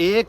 1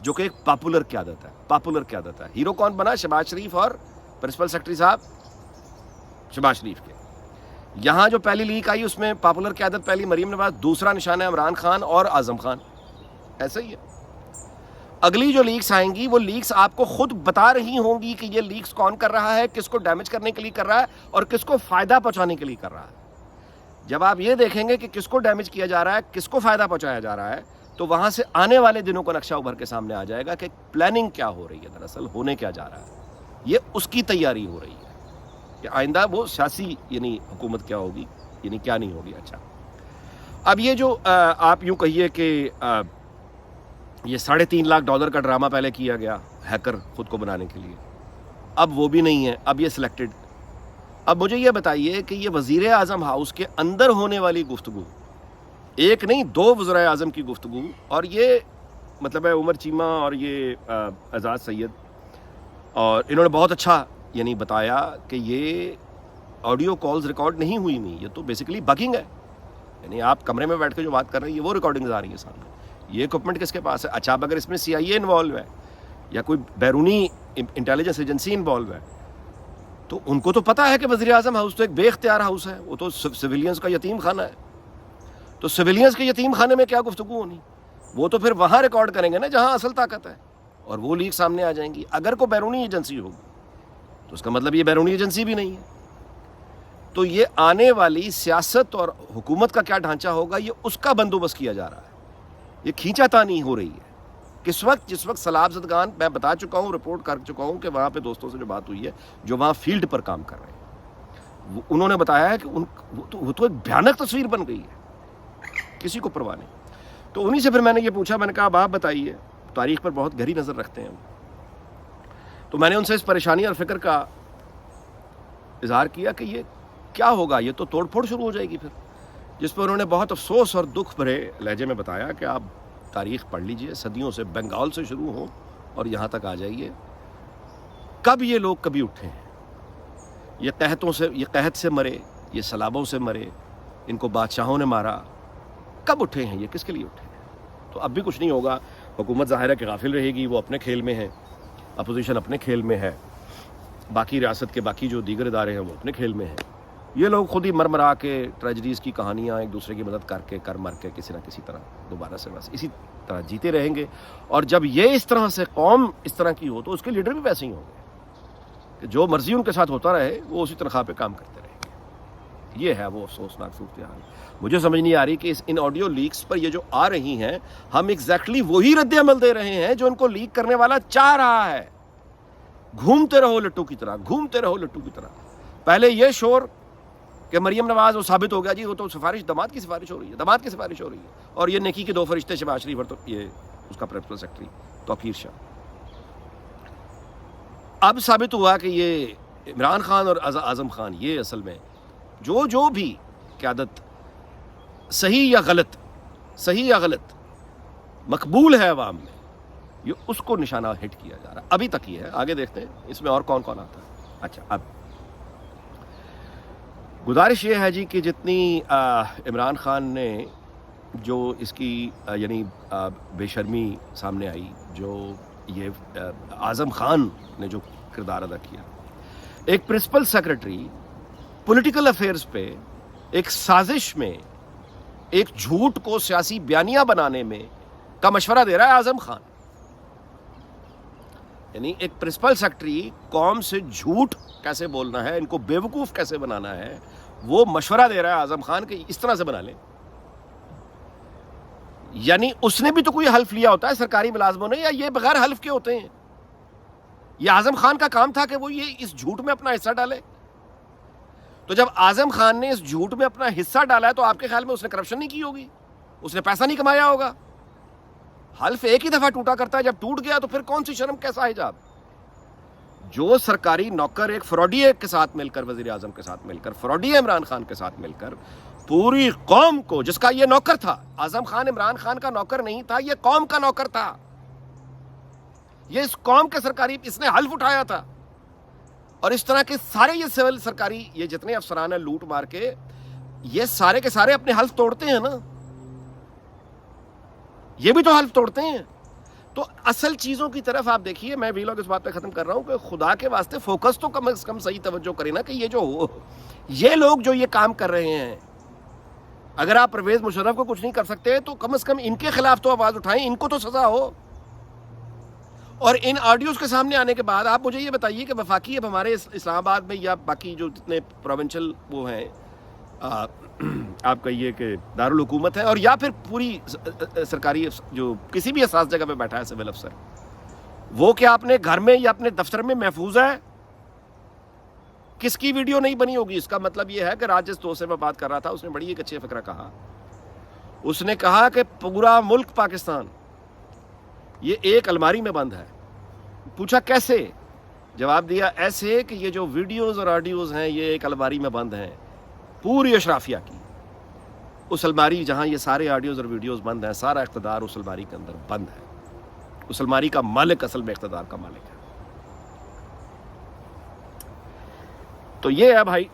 جو کہ ایک پاپولر قیادت ہے. پاپولر قیادت ہے. ہیرو کون بنا؟ شہباز شریف اور پرنسپل سیکرٹری صاحب شہباز شریف کے. یہاں جو پہلی لیک آئی اس میں پاپولر قیادت پہلی مریم نواز، دوسرا نشانہ عمران خان اور اعظم خان. ایسا ہی ہے. اگلی جو لیکس آئیں گی وہ لیکس آپ کو خود بتا رہی ہوں گی کہ یہ لیکس کون کر رہا ہے، کس کو ڈیمیج کرنے کے لیے کر رہا ہے اور کس کو فائدہ پہنچانے کے لیے کر رہا ہے. جب آپ یہ دیکھیں گے کہ کس کو ڈیمیج کیا جا رہا ہے، کس کو فائدہ پہنچایا جا رہا ہے، تو وہاں سے آنے والے دنوں کا نقشہ ابھر کے سامنے آ جائے گا کہ پلاننگ کیا ہو رہی ہے، دراصل ہونے کیا جا رہا ہے. یہ اس کی تیاری ہو رہی ہے کہ آئندہ وہ سیاسی یعنی حکومت کیا ہوگی، یعنی کیا نہیں ہوگی. اچھا، اب یہ جو آپ یوں کہیے کہ یہ $3.5 کا ڈرامہ پہلے کیا گیا ہیکر خود کو بنانے کے لیے، اب وہ بھی نہیں ہے، اب یہ سلیکٹڈ. اب مجھے یہ بتائیے کہ یہ وزیر اعظم ہاؤس کے اندر ہونے والی گفتگو، ایک نہیں 2 وزرائے اعظم کی گفتگو، اور یہ مطلب ہے عمر چیمہ اور یہ اعزاز سید، اور انہوں نے بہت اچھا یعنی بتایا کہ یہ آڈیو کالز ریکارڈ نہیں ہوئی ہوئی، یہ تو بیسیکلی بگنگ ہے. یعنی آپ کمرے میں بیٹھ کے جو بات کر رہے ہیں یہ وہ ریکارڈنگز آ رہی ہیں سامنے. یہ اکوپمنٹ کس کے پاس ہے؟ اچھا، اب اگر اس میں CIA انوالو ہے یا کوئی بیرونی انٹیلیجنس ایجنسی انوالو ہے تو ان کو تو پتہ ہے کہ وزیر اعظم ہاؤس تو ایک بے اختیار ہاؤس ہے، وہ تو سویلینز کا یتیم خانہ ہے. تو سویلینز کے یتیم خانے میں کیا گفتگو ہونی؟ وہ تو پھر وہاں ریکارڈ کریں گے نا جہاں اصل طاقت ہے، اور وہ لیک سامنے آ جائیں گی. اگر کوئی بیرونی ایجنسی ہوگی تو اس کا مطلب یہ بیرونی ایجنسی بھی نہیں ہے. تو یہ آنے والی سیاست اور حکومت کا کیا ڈھانچہ ہوگا، یہ اس کا بندوبست کیا جا رہا ہے. یہ کھینچا تانی ہو رہی ہے. جس وقت سیلاب زدگان، میں بتا چکا ہوں، رپورٹ کر چکا ہوں کہ وہاں پہ دوستوں سے جو بات ہوئی ہے جو وہاں فیلڈ پر کام کر رہے ہیں، انہوں نے بتایا ہے کہ وہ تو ایک بھیانک تصویر بن گئی ہے، کسی کو پرواہ نہیں. تو انہی سے پھر میں نے یہ پوچھا، میں نے کہا اب آپ بتائیے، تاریخ پر بہت گہری نظر رکھتے ہیں. تو میں نے ان سے اس پریشانی اور فکر کا اظہار کیا کہ یہ کیا ہوگا، یہ تو توڑ پھوڑ شروع ہو جائے گی پھر. جس پر انہوں نے بہت افسوس اور دکھ بھرے لہجے میں بتایا کہ آپ تاریخ پڑھ لیجئے، صدیوں سے بنگال سے شروع ہوں اور یہاں تک آ جائیے. کب یہ لوگ کبھی اٹھے ہیں؟ یہ قحط سے مرے، یہ سیلابوں سے مرے، ان کو بادشاہوں نے مارا. کب اٹھے ہیں یہ؟ کس کے لیے اٹھے ہیں؟ تو اب بھی کچھ نہیں ہوگا. حکومت ظاہر ہے کہ غافل رہے گی، وہ اپنے کھیل میں ہے، اپوزیشن اپنے کھیل میں ہے، باقی ریاست کے باقی جو دیگر ادارے ہیں وہ اپنے کھیل میں ہیں. یہ لوگ خود ہی مرمرا کے ٹریجڈیز کی کہانیاں ایک دوسرے کی مدد کر کے مر کے کسی نہ کسی طرح دوبارہ سے بس اسی طرح جیتے رہیں گے. اور جب یہ اس طرح سے قوم اس طرح کی ہو تو اس کے لیڈر بھی ویسے ہی ہوں گے کہ جو مرضی ان کے ساتھ ہوتا رہے وہ اسی تنخواہ پہ کام کرتے رہیں گے. یہ ہے وہ افسوسناک صورتحال. مجھے سمجھ نہیں آ رہی کہ ان آڈیو لیکس پر یہ جو آ رہی ہیں، ہم ایگزیکٹلی وہی رد عمل دے رہے ہیں جو ان کو لیک کرنے والا چاہ رہا ہے. گھومتے رہو لٹو کی طرح، گھومتے رہو لٹو کی طرح. پہلے یہ شور کہ مریم نواز وہ ثابت ہو گیا جی، وہ تو سفارش داماد کی سفارش ہو رہی ہے، داماد کی سفارش ہو رہی ہے، اور یہ نیکی کے 2 فرشتے شہباز شریف اور تو یہ اس کا پرنسپل سیکرٹری توقیر شاہ. اب ثابت ہوا کہ یہ عمران خان اور اعظم خان، یہ اصل میں جو بھی قیادت صحیح یا غلط مقبول ہے عوام میں، یہ اس کو نشانہ ہٹ کیا جا رہا ہے. ابھی تک یہ ہے، آگے دیکھتے ہیں اس میں اور کون کون آتا ہے. اچھا، اب گزارش یہ ہے جی کہ جتنی عمران خان نے جو اس کی یعنی بے شرمی سامنے آئی، جو یہ اعظم خان نے جو کردار ادا کیا، ایک پرنسپل سیکرٹری پولیٹیکل افیئرز پہ ایک سازش میں ایک جھوٹ کو سیاسی بیانیہ بنانے میں کا مشورہ دے رہا ہے اعظم خان. یعنی ایک پرنسپل سیکرٹری قوم سے جھوٹ کیسے بولنا ہے، ان کو بیوقوف کیسے بنانا ہے، وہ مشورہ دے رہا ہے اعظم خان کہ اس طرح سے بنا لیں. یعنی اس نے بھی تو کوئی حلف لیا ہوتا ہے سرکاری ملازموں نے، یا یہ بغیر حلف کے ہوتے ہیں؟ یہ اعظم خان کا کام تھا کہ وہ یہ اس جھوٹ میں اپنا حصہ ڈالے. تو جب اعظم خان نے اس جھوٹ میں اپنا حصہ ڈالا ہے تو آپ کے خیال میں اس نے کرپشن نہیں کی ہوگی، اس نے پیسہ نہیں کمایا ہوگا؟ حلف ایک ہی دفعہ ٹوٹا کرتا ہے، جب ٹوٹ گیا تو پھر کون سی شرم، کیسا حجاب؟ جو سرکاری نوکر ایک فراڈی کے ساتھ مل کر، وزیر اعظم کے ساتھ مل کر، فراڈی عمران خان کے ساتھ مل کر پوری قوم کو، جس کا یہ نوکر تھا، اعظم خان عمران خان کا نوکر نہیں تھا، یہ قوم کا نوکر تھا، یہ اس قوم کے سرکاری، اس نے حلف اٹھایا تھا. اور اس طرح کے سارے یہ سول سرکاری یہ جتنے افسران ہیں لوٹ مار کے، یہ سارے کے سارے اپنے حلف توڑتے ہیں نا، یہ بھی تو حلف توڑتے ہیں. تو اصل چیزوں کی طرف آپ دیکھیے. میں ویلاگ اس بات پہ ختم کر رہا ہوں کہ خدا کے واسطے فوکس تو کم از کم صحیح توجہ کریں نا, کہ یہ لوگ جو یہ کام کر رہے ہیں, اگر آپ پرویز مشرف کو کچھ نہیں کر سکتے تو کم از کم ان کے خلاف تو آواز اٹھائیں, ان کو تو سزا ہو. اور ان آڈیوز کے سامنے آنے کے بعد آپ مجھے یہ بتائیے کہ وفاقی اب ہمارے اسلام آباد میں یا باقی جو جتنے پروونشل وہ ہیں, آپ کہیے کہ دارالحکومت ہے, اور یا پھر پوری سرکاری جو کسی بھی حساس جگہ پہ بیٹھا ہے سول افسر, وہ کیا اپنے گھر میں یا اپنے دفتر میں محفوظ ہے؟ کس کی ویڈیو نہیں بنی ہوگی؟ اس کا مطلب یہ ہے کہ آج جس دوست سے میں بات کر رہا تھا, اس نے بڑی ایک اچھی فکرہ کہا. اس نے کہا کہ پورا ملک پاکستان یہ ایک الماری میں بند ہے. پوچھا کیسے؟ جواب دیا ایسے کہ یہ جو ویڈیوز اور آڈیوز ہیں یہ ایک الماری میں بند ہیں پوری اشرافیہ کی. اس الماری جہاں یہ سارے آڈیوز اور ویڈیوز بند ہیں, سارا اقتدار اس الماری کے اندر بند ہے. اس الماری کا مالک اصل میں اقتدار کا مالک ہے. تو یہ ہے بھائی,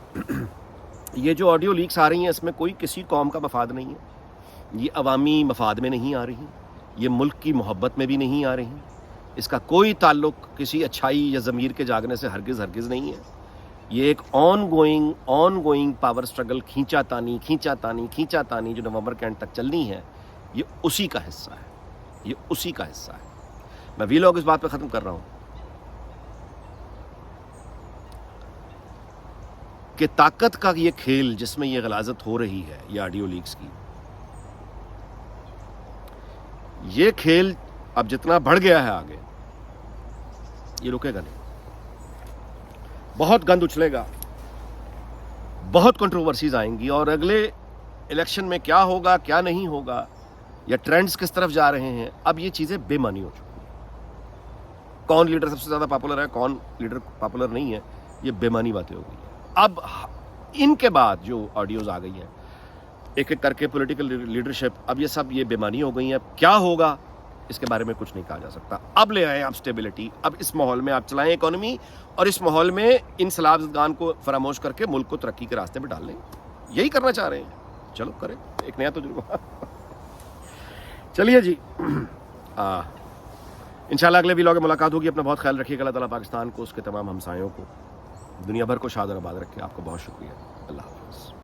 یہ جو آڈیو لیکس آ رہی ہیں اس میں کوئی کسی قوم کا مفاد نہیں ہے, یہ عوامی مفاد میں نہیں آ رہی, یہ ملک کی محبت میں بھی نہیں آ رہی, اس کا کوئی تعلق کسی اچھائی یا ضمیر کے جاگنے سے ہرگز نہیں ہے. یہ ایک آن گوئنگ پاور سٹرگل, کھینچا تانی جو نومبر کے اینڈ تک چلنی ہے, یہ اسی کا حصہ ہے. میں ویلاگ اس بات پہ ختم کر رہا ہوں کہ طاقت کا یہ کھیل جس میں یہ غلاظت ہو رہی ہے, یہ آڈیو لیکس کی, یہ کھیل اب جتنا بڑھ گیا ہے آگے, یہ رکے گا نہیں. بہت گند اچھلے گا, بہت کنٹروورسیز آئیں گی, اور اگلے الیکشن میں کیا ہوگا کیا نہیں ہوگا, یا ٹرینڈز کس طرف جا رہے ہیں, اب یہ چیزیں بے معنی ہو چکی ہیں. کون لیڈر سب سے زیادہ پاپولر ہے, کون لیڈر پاپولر نہیں ہے, یہ بے معنی باتیں ہو گئی ہیں. اب ان کے بعد جو آڈیوز آ گئی ہیں ایک ایک کر کے پولیٹیکل لیڈرشپ, اب یہ سب یہ بے معنی ہو گئی ہیں. کیا ہوگا اس کے بارے میں کچھ نہیں کہا جا سکتا. اب لے آئیں آپ سٹیبلٹی, اب اس ماحول میں آپ چلائیں اکانومی, اور اس ماحول میں ان سلابزدگان کو فراموش کر کے ملک کو ترقی کے راستے پہ ڈال لیں. یہی کرنا چاہ رہے ہیں, چلو کریں ایک نیا تجربہ. چلیے جی, انشاءاللہ اگلے ویلاگ میں ملاقات ہوگی. اپنا بہت خیال رکھیے گا. اللہ تعالیٰ پاکستان کو, اس کے تمام ہمسایوں کو, دنیا بھر کو شاد اور آباد رکھے. آپ کو بہت شکریہ. اللہ حافظ.